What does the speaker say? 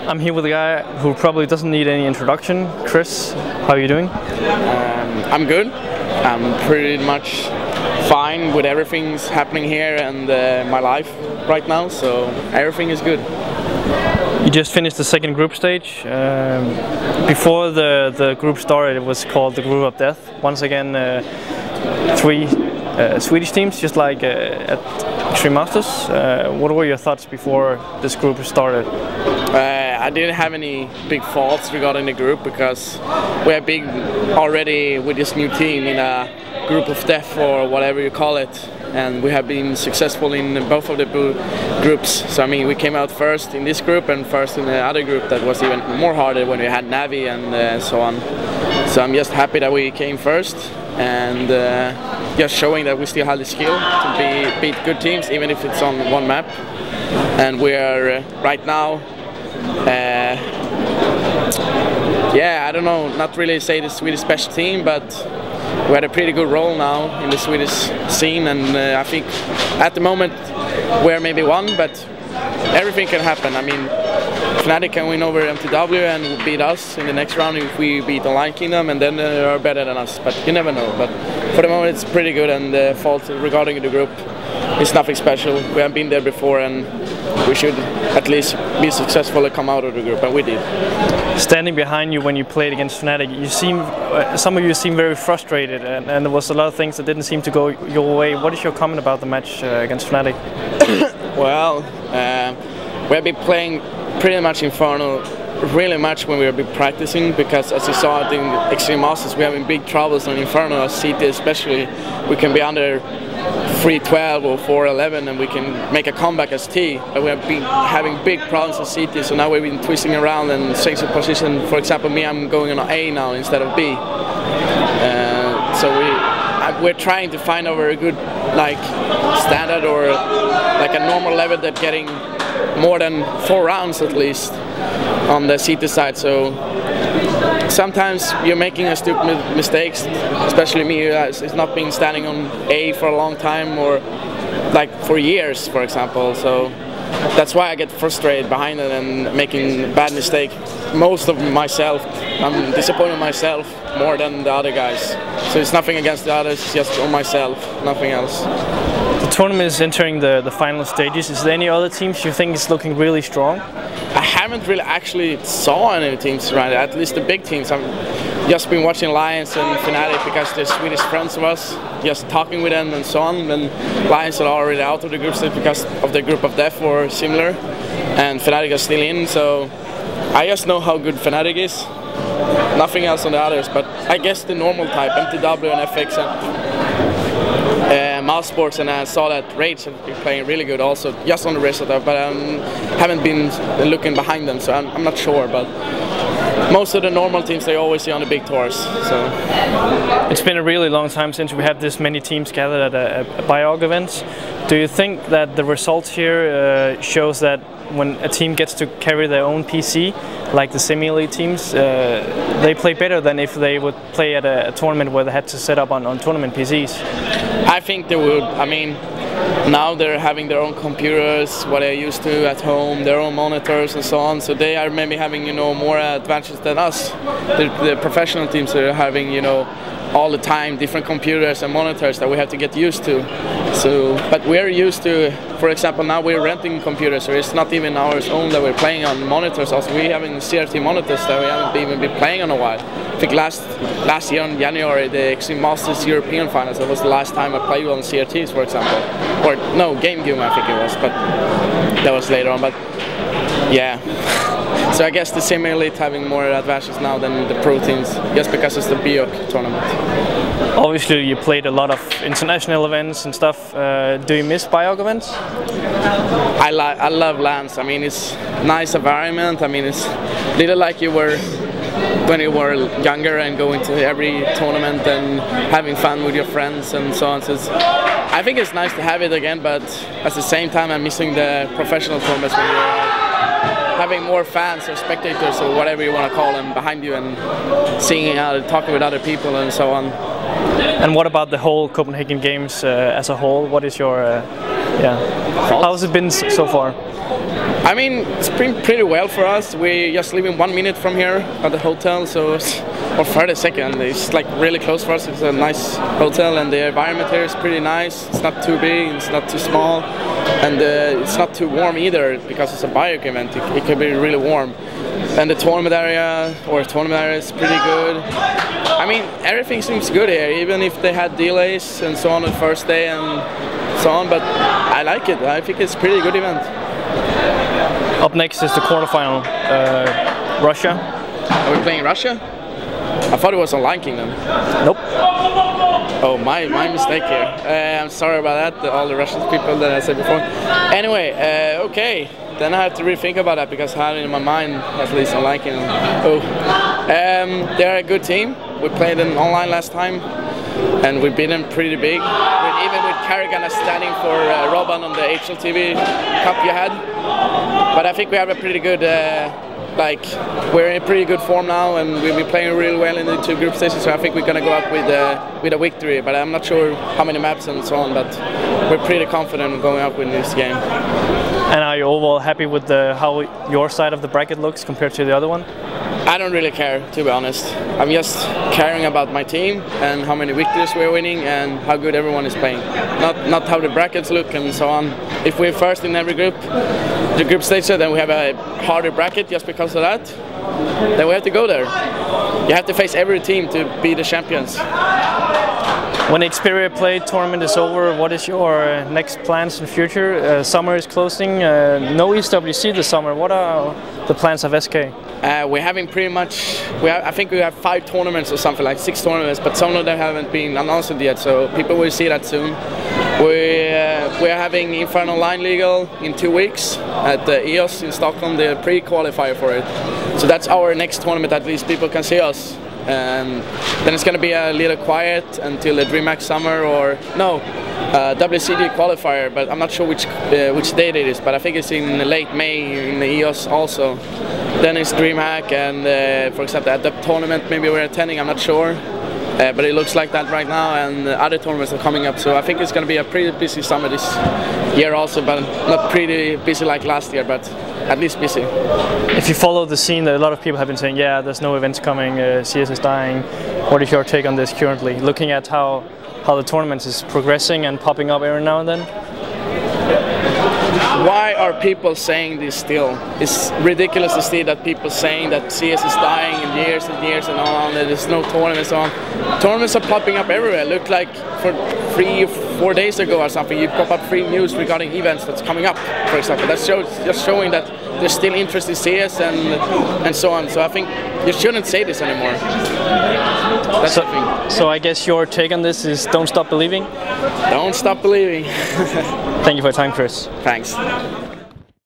I'm here with a guy who probably doesn't need any introduction. Chris, how are you doing? I'm good. I'm pretty much fine with everything's happening here and my life right now, so everything is good. You just finished the second group stage. Before the group started, it was called the Group of Death. Once again, three Swedish teams, just like at Extreme Masters. What were your thoughts before this group started? I didn't have any big thoughts regarding the group because we have been already with this new team in a group of death or whatever you call it, and we have been successful in both of the groups. So I mean, we came out first in this group and first in the other group that was even more harder when we had Navi and so on. So I'm just happy that we came first and just showing that we still have the skill to beat good teams even if it's on one map. And we are right now yeah, I don't know, not really say the Swedish best team, but we had a pretty good role now in the Swedish scene, and I think at the moment we're maybe one, but everything can happen. I mean, Fnatic can win over MTW and beat us in the next round if we beat Online Kingdom, and then they are better than us, but you never know. But for the moment it's pretty good, and the fault regarding the group is nothing special. We have been there before and we should at least be successful to come out of the group, and we did. Standing behind you when you played against Fnatic, you seem, some of you seem very frustrated, and there was a lot of things that didn't seem to go your way. What is your comment about the match against Fnatic? Well, we have been playing pretty much Inferno really much when we have been practicing, because as you saw in Extreme Masters we are having big troubles on Inferno, CT especially. We can be under 3-12 or 4-11 and we can make a comeback as T, but we have been having big problems with CT, so now we've been twisting around and changing position. For example, me, I'm going on A now instead of B. So we're trying to find over a good like standard or like a normal level that getting more than 4 rounds at least on the CT side. So sometimes you're making a stupid mistakes, especially me, it's not been standing on A for a long time or like for years, for example. So that's why I get frustrated behind it and making bad mistake. Most of myself, I'm disappointed in myself more than the other guys. So it's nothing against the others, it's just on myself, nothing else. The tournament is entering the final stages. Is there any other teams you think is looking really strong? I haven't really actually saw any teams around it, at least the big teams. I've just been watching Lions and Fnatic because they're Swedish friends of us, just talking with them and so on. And Lions are already out of the group stage because of the group of death or similar, and Fnatic is still in, so I just know how good Fnatic is. Nothing else on the others, but I guess the normal type, MTW and FX and Mouse Sports, and I saw that Rage has been playing really good also, just on the rest of that, but I haven't been looking behind them, so I'm not sure, but most of the normal teams they always see on the big tours. So it's been a really long time since we had this many teams gathered at a BIOG event. Do you think that the results here shows that when a team gets to carry their own PC, like the semi-elite teams, they play better than if they would play at a tournament where they had to set up on tournament PCs? I think they would. I mean, now they're having their own computers, what they're used to at home, their own monitors and so on, so they are maybe having, you know, more advantages than us. The professional teams are having, you know, all the time different computers and monitors that we have to get used to. So, but we're used to, for example, now we're renting computers, so it's not even our own that we're playing on monitors. Also, we're having CRT monitors that we haven't even been playing in a while. I think last year in January, the Extreme Masters European Finals, that was the last time I played on CRTs, for example. Or no, Game I think it was, but that was later on. But yeah. So I guess the semi-elite having more advantages now than the pro teams, just because it's the BIOG tournament. Obviously you played a lot of international events and stuff. Do you miss BIOG events? I love LANs. I mean, it's nice environment. I mean, it's a little like you were when you were younger and going to every tournament and having fun with your friends and so on. So I think it's nice to have it again, but at the same time I'm missing the professional tournaments when you're having more fans or spectators or whatever you want to call them behind you and seeing how talking with other people and so on. And what about the whole Copenhagen Games as a whole? What is your Yeah. How's it been so far? I mean, it's been pretty well for us. We just living 1 minute from here at the hotel, so or 30 seconds. It's like really close for us. It's a nice hotel, and the environment here is pretty nice. It's not too big, it's not too small, and it's not too warm either because it's a bike event. It can be really warm. And the tournament area is pretty good. I mean, everything seems good here, even if they had delays and so on the first day and so on. But I like it. I think it's a pretty good event. Up next is the quarterfinal, Russia. Are we playing Russia? I thought it was Online Kingdom. Nope. Oh, my mistake here. I'm sorry about that, all the Russian people that I said before. Anyway, okay. Then I have to rethink about that because I had it in my mind, at least Online Kingdom. Oh. They're a good team. We played them online last time, and we beat them pretty big. Even with Carrigan standing for Robin on the HLTV Cup you had. But I think we have a pretty good, we're in pretty good form now, and we've been playing really well in the 2 group stages. So I think we're gonna go up with a victory. But I'm not sure how many maps and so on. But we're pretty confident going up with this game. And are you overall happy with how your side of the bracket looks compared to the other one? I don't really care, to be honest. I'm just caring about my team and how many victories we're winning and how good everyone is playing. Not how the brackets look and so on. If we're first in every group, the group stage, then we have a harder bracket just because of that. Then we have to go there. You have to face every team to be the champions. When Xperia Play tournament is over, what is your next plans in the future? Summer is closing, no EWC this summer. What are the plans of SK? We're having pretty much, I think we have 5 tournaments or something, like 6 tournaments, but some of them haven't been announced yet, so people will see that soon. We're having Infernal Line Legal in 2 weeks at the EOS in Stockholm, the pre-qualifier for it. So that's our next tournament, at least people can see us. Then it's going to be a little quiet until the DreamHack Summer or WCG qualifier, but I'm not sure which date it is, but I think it's in late May in the EOS also. Then it's DreamHack and for example at the tournament maybe we're attending, I'm not sure. But it looks like that right now, and other tournaments are coming up, so I think it's going to be a pretty busy summer this year also, but not pretty busy like last year, but at least busy. If you follow the scene, a lot of people have been saying, yeah, there's no events coming, CS is dying. What is your take on this currently, looking at how the tournament is progressing and popping up every now and then? Why are people saying this still? It's ridiculous to see that people saying that CS is dying in years and years and on, that there's no tournaments on. Tournaments are popping up everywhere. Look like for 3 or 4 days ago or something, you pop up free news regarding events that's coming up, for example. That's just showing that there's still interest in CS and so on. So I think you shouldn't say this anymore. That's the thing. So I guess your take on this is don't stop believing? Don't stop believing. Thank you for your time, Chris. Thanks.